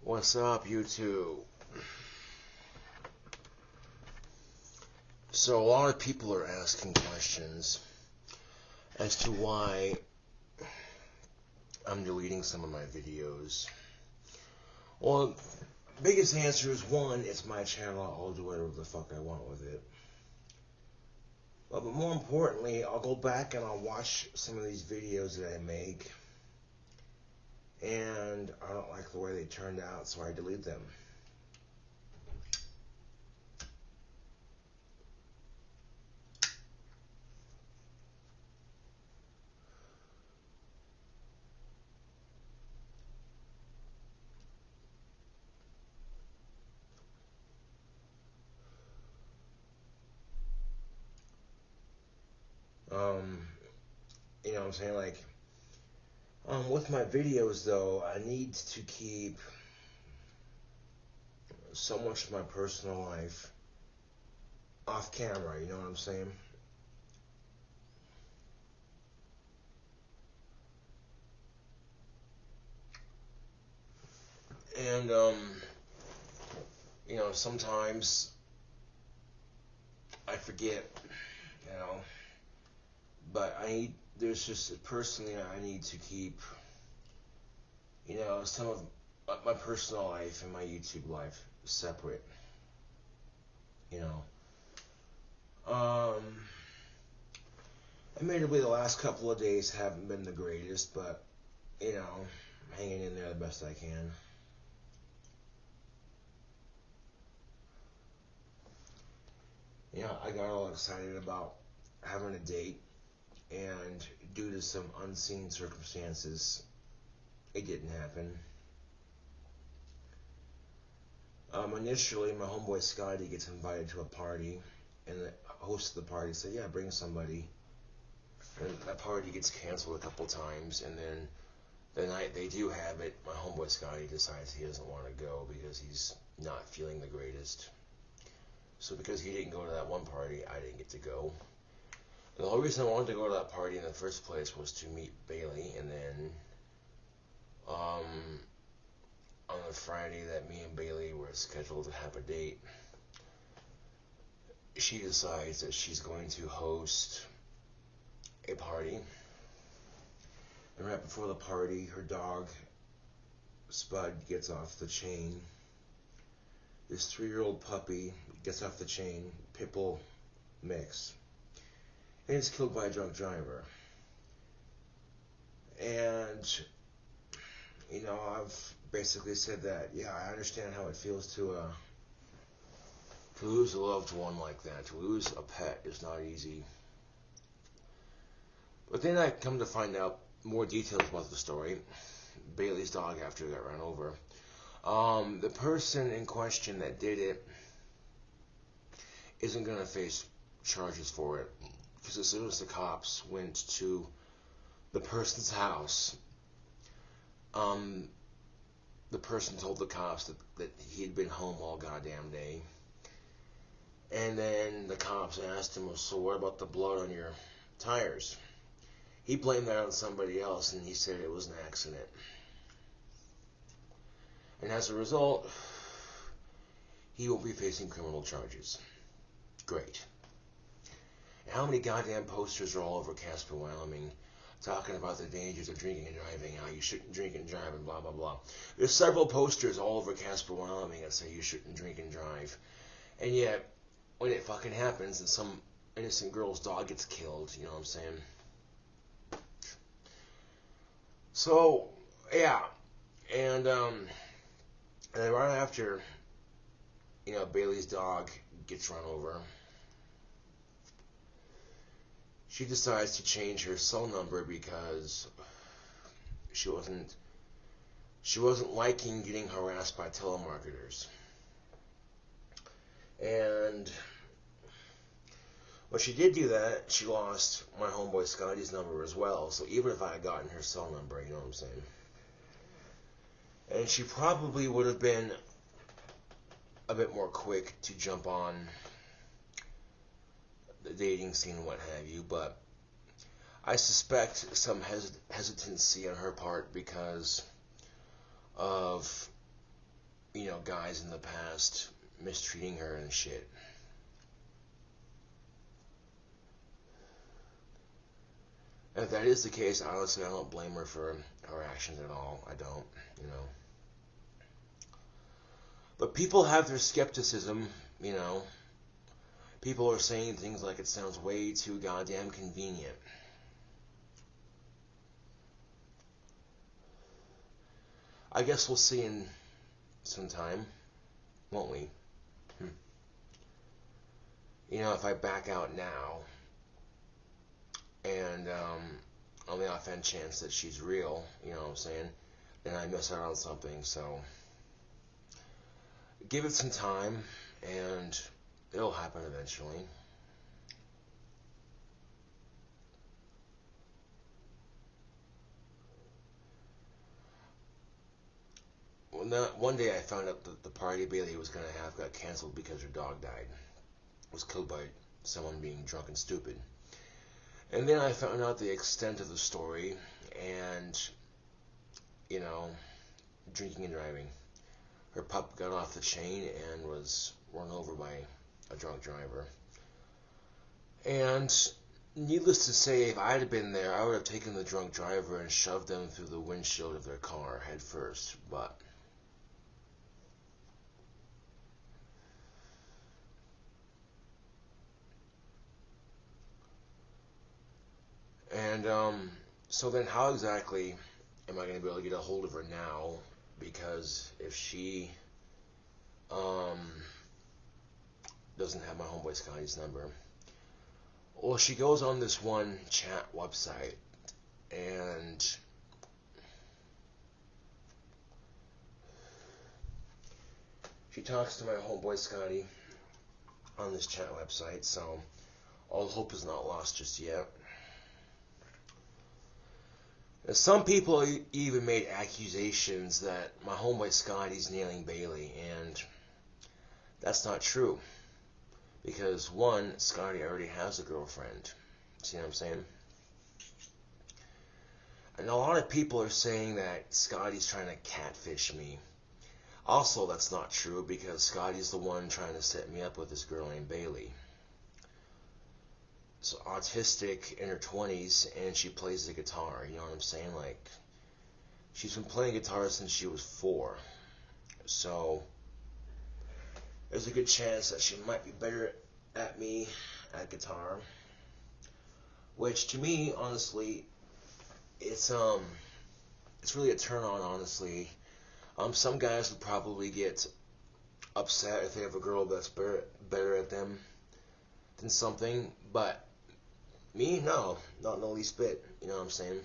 What's up, YouTube? So a lot of people are asking questions as to why I'm deleting some of my videos. Well, biggest answer is one, it's my channel, I'll do whatever the fuck I want with it. But more importantly, I'll go back and I'll watch some of these videos that I make, and I don't like the way they turned out, so I delete them. You know what I'm saying? Like, with my videos though, I need to keep so much of my personal life off camera, you know what I'm saying? And, you know, sometimes I forget, you know, but there's just, personally, I need to keep, you know, some of my personal life and my YouTube life separate, you know. Admittedly, the last couple of days haven't been the greatest, but, you know, I'm hanging in there the best I can. You know, I got all excited about having a date, and due to some unseen circumstances, it didn't happen. Initially, my homeboy Scotty gets invited to a party, and the host of the party said, yeah, bring somebody. And that party gets canceled a couple times, and then the night they do have it, my homeboy Scotty decides he doesn't want to go because he's not feeling the greatest. So because he didn't go to that one party, I didn't get to go. And the whole reason I wanted to go to that party in the first place was to meet Bailey, and then on the Friday that me and Bailey were scheduled to have a date, she decides that she's going to host a party. And right before the party, her dog, Spud, gets off the chain. This 3-year-old puppy gets off the chain, Pitbull mix, and is killed by a drunk driver. And, you know, I've basically said that, yeah, I understand how it feels to lose a loved one like that. To lose a pet is not easy. But then I come to find out more details about the story. Bailey's dog after got run over. The person in question that did it isn't going to face charges for it, because as soon as the cops went to the person's house, the person told the cops that he'd been home all goddamn day. And then the cops asked him, so what about the blood on your tires? He blamed that on somebody else, and he said it was an accident. And as a result, he will be facing criminal charges. Great. And how many goddamn posters are all over Casper, Wyoming, talking about the dangers of drinking and driving, how you shouldn't drink and drive, and blah, blah, blah. There's several posters all over Casper, Wyoming that say you shouldn't drink and drive. And yet, when it fucking happens and some innocent girl's dog gets killed, you know what I'm saying? So, yeah. And then right after, you know, Bailey's dog gets run over, she decides to change her cell number because she wasn't liking getting harassed by telemarketers. And when she did do that, she lost my homeboy Scotty's number as well. So even if I had gotten her cell number, you know what I'm saying? And she probably would have been a bit more quick to jump on the dating scene and what have you, but I suspect some hesitancy on her part because of guys in the past mistreating her and shit. If that is the case, honestly, I don't blame her for her actions at all. I don't. But people have their skepticism. People are saying things like it sounds way too goddamn convenient. I guess we'll see in some time, won't we? If I back out now, and on the off chance that she's real, you know what I'm saying, then I miss out on something. So give it some time, and it'll happen eventually. One day I found out that the party Bailey was going to have got canceled because her dog died. Was killed by someone being drunk and stupid. And then I found out the extent of the story, and, drinking and driving. Her pup got off the chain and was run over by a drunk driver. And needless to say, if I had been there, I would have taken the drunk driver and shoved them through the windshield of their car head first. But so then how exactly am I going to be able to get a hold of her now? Because if she doesn't have my homeboy Scotty's number, well, she goes on this one chat website, and she talks to my homeboy Scotty on this chat website, so all hope is not lost just yet. And some people even made accusations that my homeboy Scotty's nailing Bailey, and that's not true. Because one, Scotty already has a girlfriend. See what I'm saying? And a lot of people are saying that Scotty's trying to catfish me. Also, that's not true, because Scotty's the one trying to set me up with this girl named Bailey. So autistic, in her 20s, and she plays the guitar. You know what I'm saying? Like, she's been playing guitar since she was 4. So there's a good chance that she might be better at me at guitar. Which, to me, honestly, it's really a turn on, honestly. Some guys would probably get upset if they have a girl that's better at them than something, but me, no, not in the least bit. You know what I'm saying?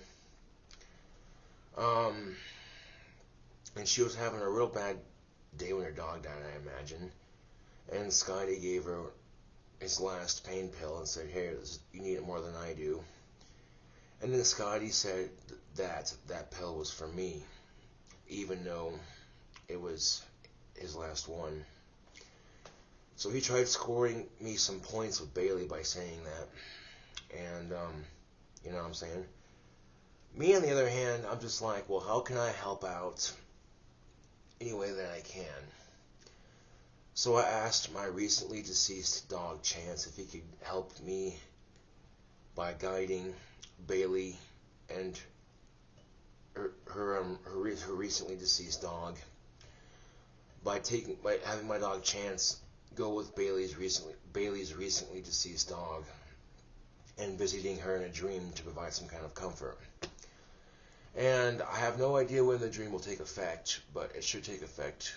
And she was having a real bad day when her dog died, I imagine. And Scotty gave her his last pain pill and said, "Here, you need it more than I do." And then Scotty said that pill was for me, even though it was his last one. So he tried scoring me some points with Bailey by saying that. And, you know what I'm saying? Me, on the other hand, I'm just like, well, how can I help out any way that I can? So I asked my recently deceased dog Chance if he could help me by guiding Bailey and her recently deceased dog by having my dog Chance go with Bailey's recently deceased dog and visiting her in a dream to provide some kind of comfort. And I have no idea when the dream will take effect, but it should take effect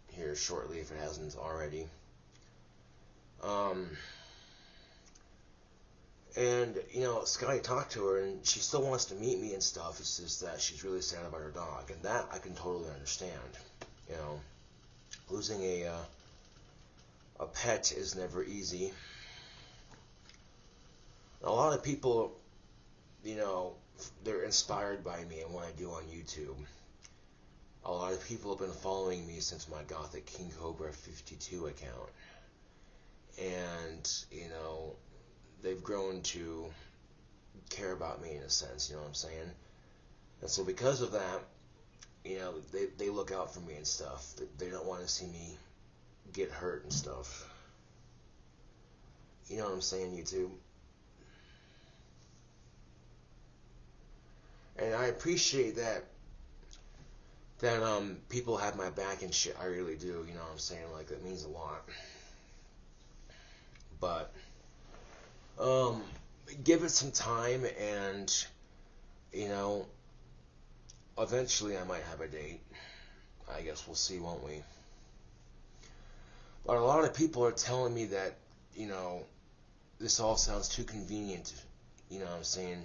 here shortly if it hasn't already. And, Scotty talked to her, and she still wants to meet me and stuff. It's just that she's really sad about her dog, and that I can totally understand. Losing a pet is never easy. A lot of people, they're inspired by me and what I do on YouTube. A lot of people have been following me since my Gothic KingCobraJFS account. And, they've grown to care about me in a sense, you know what I'm saying? And so because of that, they look out for me and stuff. They don't want to see me get hurt and stuff. You know what I'm saying, YouTube? And I appreciate that people have my back and shit. I really do. You know what I'm saying? Like, it means a lot. But give it some time, and eventually I might have a date. I guess we'll see, won't we? But a lot of people are telling me that, this all sounds too convenient, you know what I'm saying,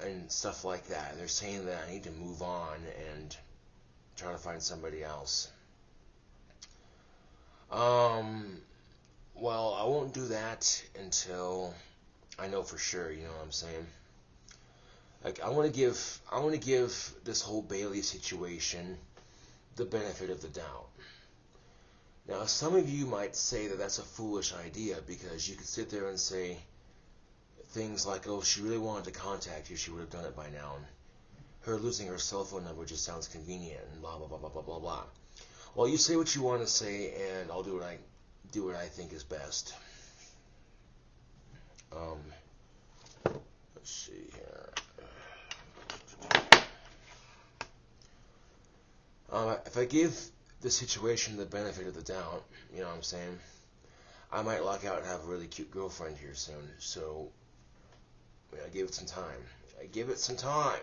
and stuff like that. They're saying that I need to move on and try to find somebody else. Well, I won't do that until I know for sure, you know what I'm saying? Like, I want to give this whole Bailey situation the benefit of the doubt. Now, some of you might say that that's a foolish idea, because you could sit there and say things like, oh, if she really wanted to contact you, she would have done it by now. And her losing her cell phone number just sounds convenient, and blah, blah, blah, blah, blah, blah, blah. Well, you say what you want to say, and I'll do what I think is best. Let's see here. If I give the situation the benefit of the doubt, you know what I'm saying, I might luck out and have a really cute girlfriend here soon. So, I give it some time. I give it some time.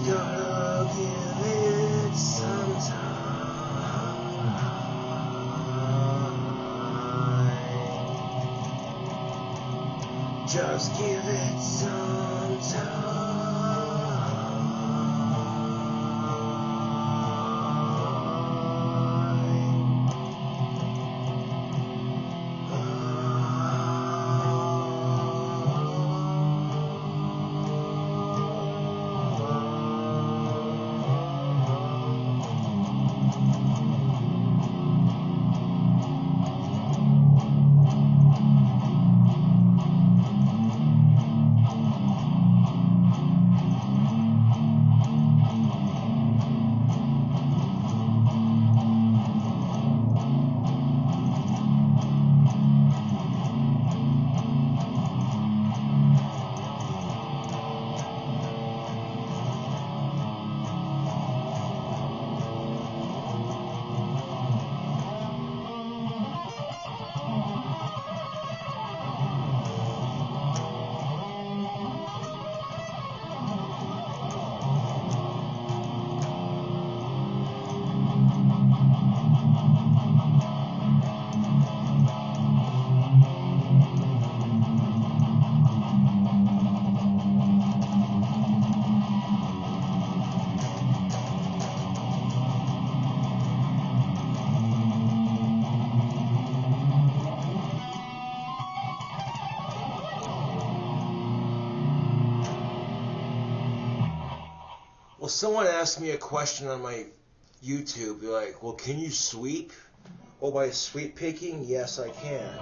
gotta give it some time. Just give it some time. Well, someone asked me a question on my YouTube. They're like, well, can you sweep? Oh, by sweep picking? Yes, I can.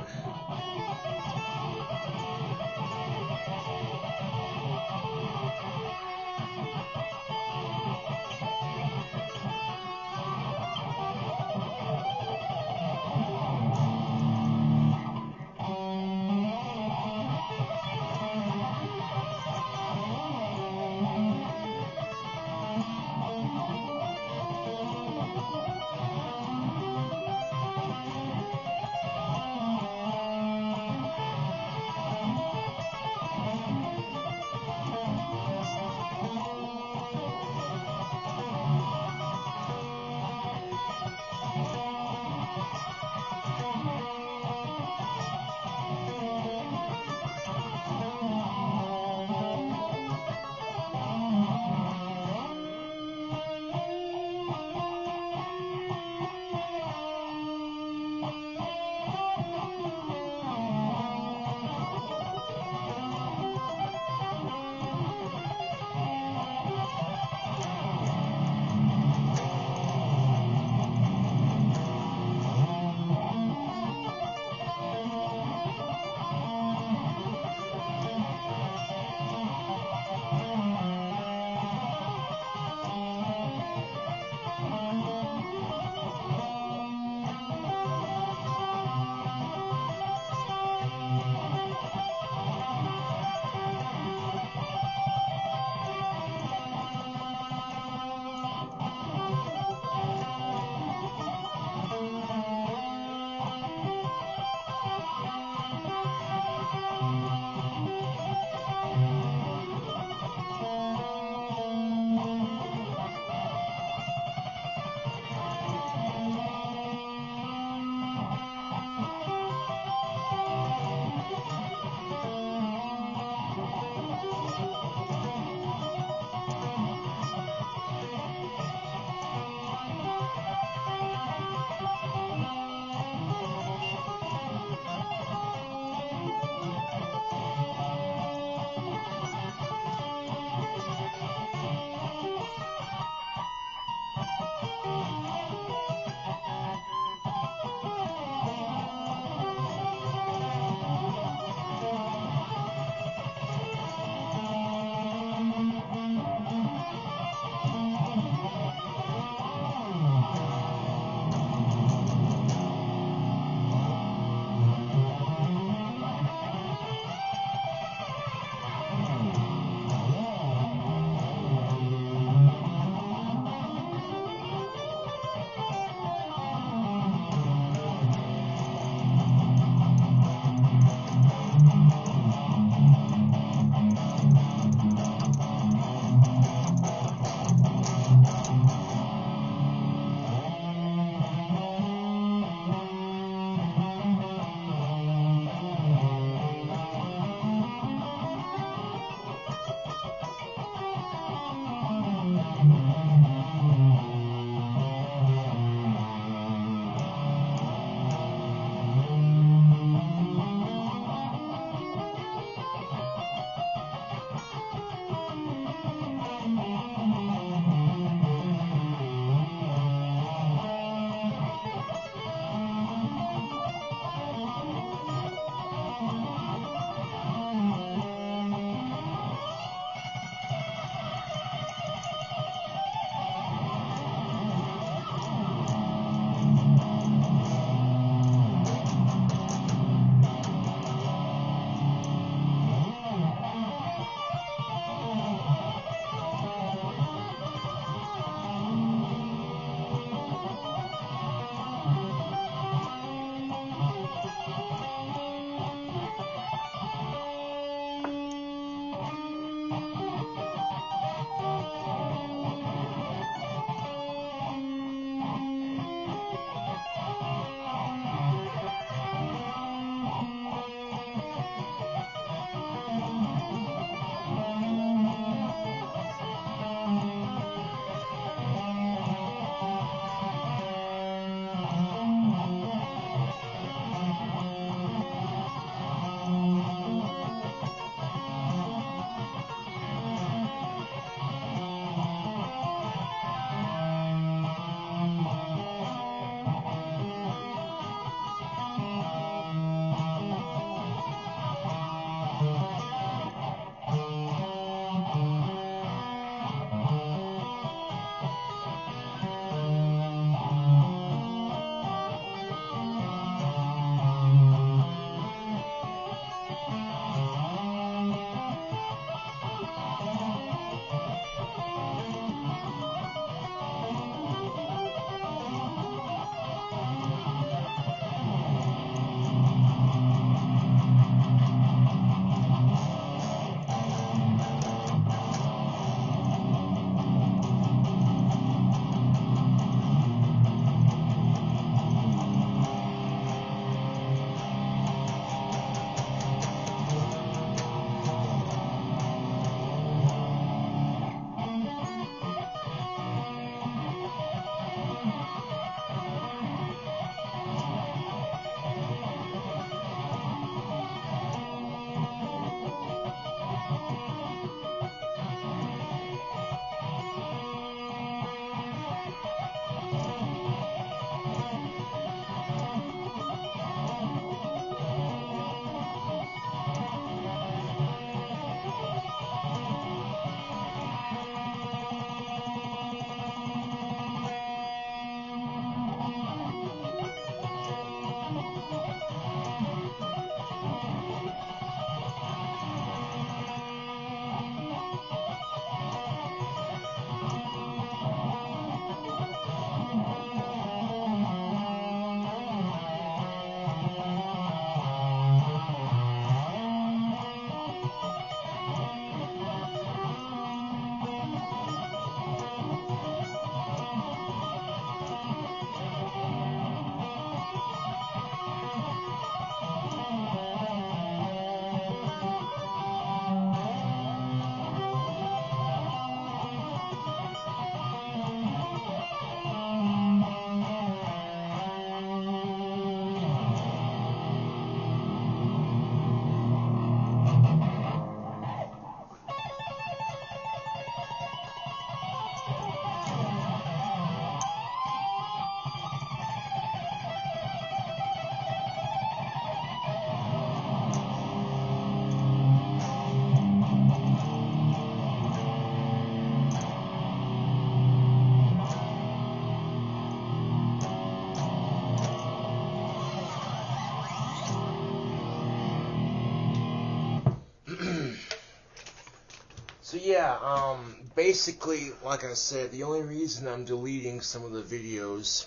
So yeah, basically, like I said, the only reason I'm deleting some of the videos,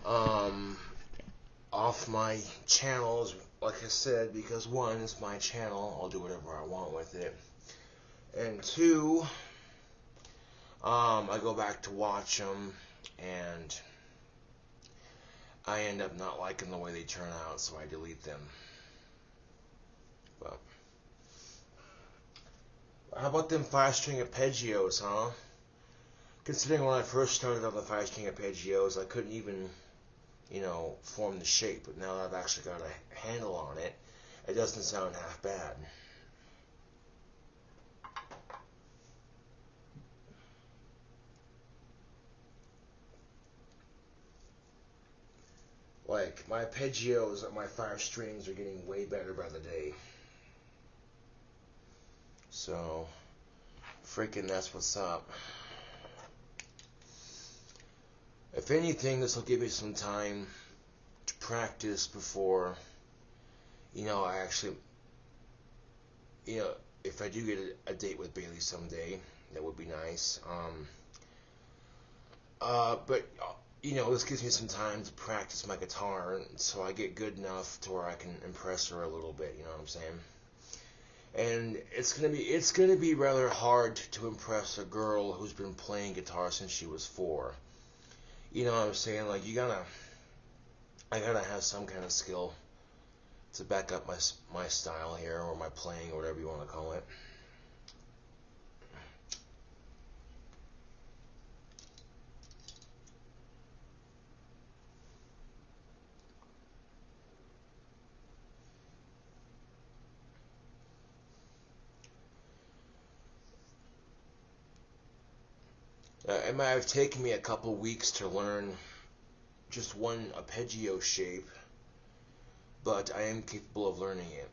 off my channel is, like I said, because one, it's my channel, I'll do whatever I want with it, and two, I go back to watch them, and I end up not liking the way they turn out, so I delete them. But how about them 5-string arpeggios, huh? Considering when I first started on the 5-string arpeggios, I couldn't even, form the shape. But now that I've actually got a handle on it, it doesn't sound half bad. Like, my arpeggios at my 5 strings are getting way better by the day. So, freaking that's what's up. If anything, this will give me some time to practice before, I actually, if I do get a date with Bailey someday, that would be nice. But this gives me some time to practice my guitar, so I get good enough to where I can impress her a little bit. You know what I'm saying? And it's gonna be rather hard to impress a girl who's been playing guitar since she was 4. You know what I'm saying? Like, I gotta have some kind of skill to back up my style here, or my playing, or whatever you want to call it. It might have taken me a couple weeks to learn just one arpeggio shape, but I am capable of learning it.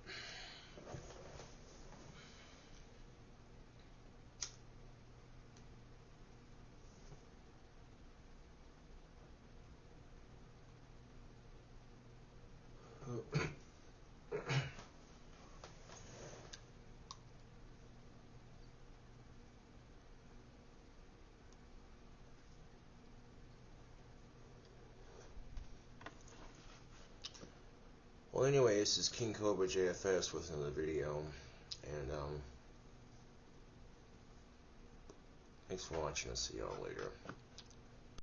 Well, anyway, this is KingCobraJFS with another video, and thanks for watching. I'll see y'all later.